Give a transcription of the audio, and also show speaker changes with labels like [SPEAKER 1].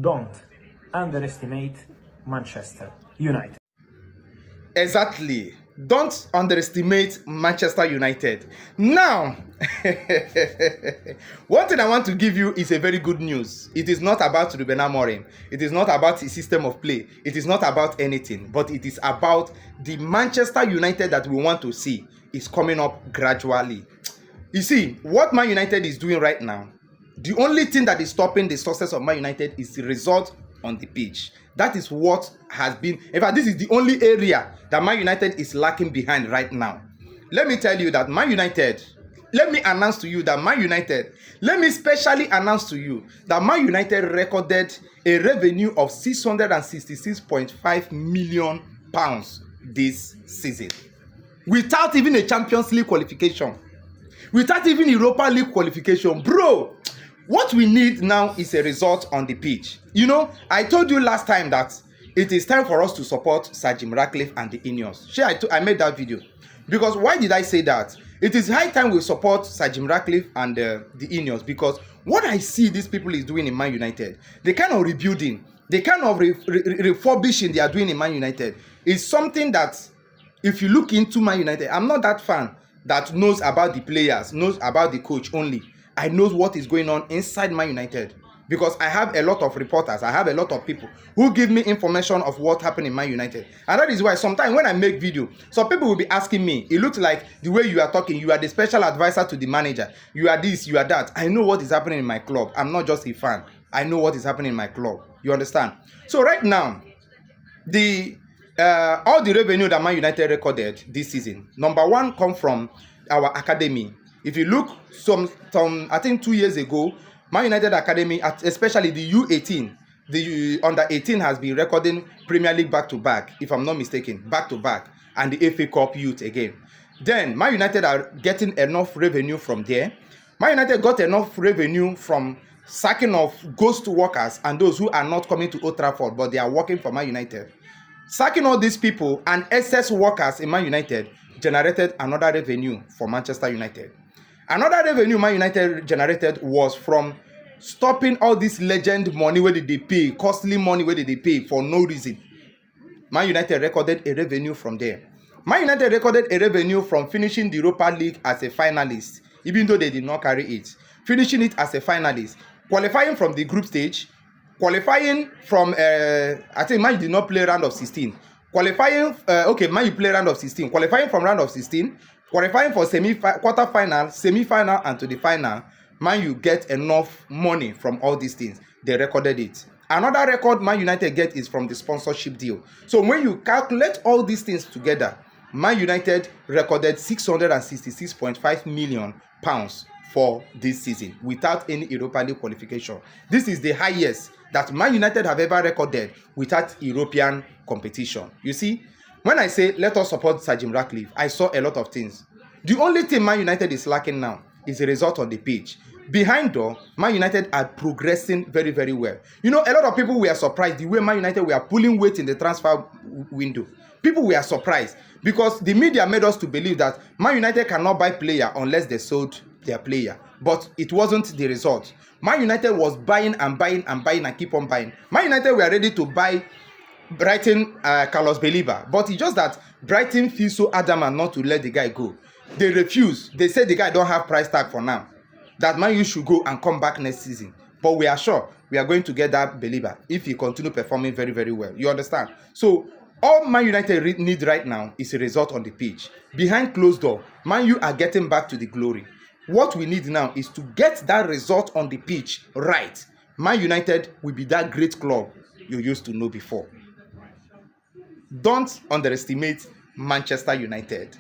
[SPEAKER 1] don't underestimate Manchester United.
[SPEAKER 2] Exactly. Don't underestimate Manchester United. Now, one thing I want to give you is a very good news. It is not about Ruben Amorim. It is not about his system of play. It is not about anything. But it is about the Manchester United that we want to see is coming up gradually. You see, what Man United is doing right now, the only thing that is stopping the success of Man United is the result on the pitch. That is what has been, in fact, this is the only area that Man United is lacking behind right now. Let me tell you that Man United, let me announce to you that Man United, let me specially announce to you that Man United recorded a revenue of £666.5 million this season. Without even a Champions League qualification. Without even Europa League qualification. Bro, what we need now is a result on the pitch. You know, I told you last time that it is time for us to support Sir Jim Ratcliffe and the Ineos. Sure, I made that video. Because why did I say that? It is high time we support Sir Jim Ratcliffe and the Ineos. Because what I see these people is doing in Man United, the kind of rebuilding, the kind of refurbishing they are doing in Man United is something that, if you look into Man United, I'm not that fan that knows about the players, knows about the coach only. I know what is going on inside Man United because I have a lot of reporters, I have a lot of people who give me information of what happened in Man United. And that is why sometimes when I make video, some people will be asking me, it looks like the way you are talking, you are the special advisor to the manager, you are this, you are that. I know what is happening in my club. I'm not just a fan. I know what is happening in my club. You understand? So right now, all the revenue that Man United recorded this season, number one, come from our academy. If you look, some I think 2 years ago, Man United Academy, especially the U18, the under 18 has been recording Premier League back-to-back, if I'm not mistaken, back-to-back, and the FA Cup Youth again. Then Man United are getting enough revenue from there. Man United got enough revenue from sacking of ghost workers and those who are not coming to Old Trafford, but they are working for Man United. Sacking all these people and excess workers in Man United generated another revenue for Manchester United. Another revenue Man United generated was from stopping all this legend money where they pay, costly money where they pay for no reason. Man United recorded a revenue from there. Man United recorded a revenue from finishing the Europa League as a finalist, even though they did not carry it. Finishing it as a finalist, qualifying from the group stage, qualifying from, I think Man did not play round of 16. Qualifying, Man you play round of 16. Qualifying from round of 16, qualifying for quarter-final, semi-final, and to the final. Man you get enough money from all these things. They recorded it. Another record Man United get is from the sponsorship deal. So when you calculate all these things together, Man United recorded £666.5 million for this season without any Europa League qualification. This is the highest that Man United have ever recorded without European competition. You see, when I say let us support Sir Jim Ratcliffe, I saw a lot of things. The only thing Man United is lacking now is a result on the pitch. Behind door, Man United are progressing very, very well. You know, a lot of people were surprised the way Man United were pulling weight in the transfer window. People were surprised because the media made us to believe that Man United cannot buy player unless they sold their player. But it wasn't the result. Man United was buying and buying and buying and keep on buying. Man United were ready to buy Brighton, Carlos Belliba. But it's just that Brighton feels so adamant not to let the guy go. They refuse. They say the guy don't have price tag for now. That Man U should go and come back next season. But we are sure we are going to get that Belliba if he continue performing very, very well. You understand? So all Man United need right now is a result on the pitch. Behind closed door, Man U are getting back to the glory. What we need now is to get that result on the pitch right. Man United will be that great club you used to know before. Don't underestimate Manchester United.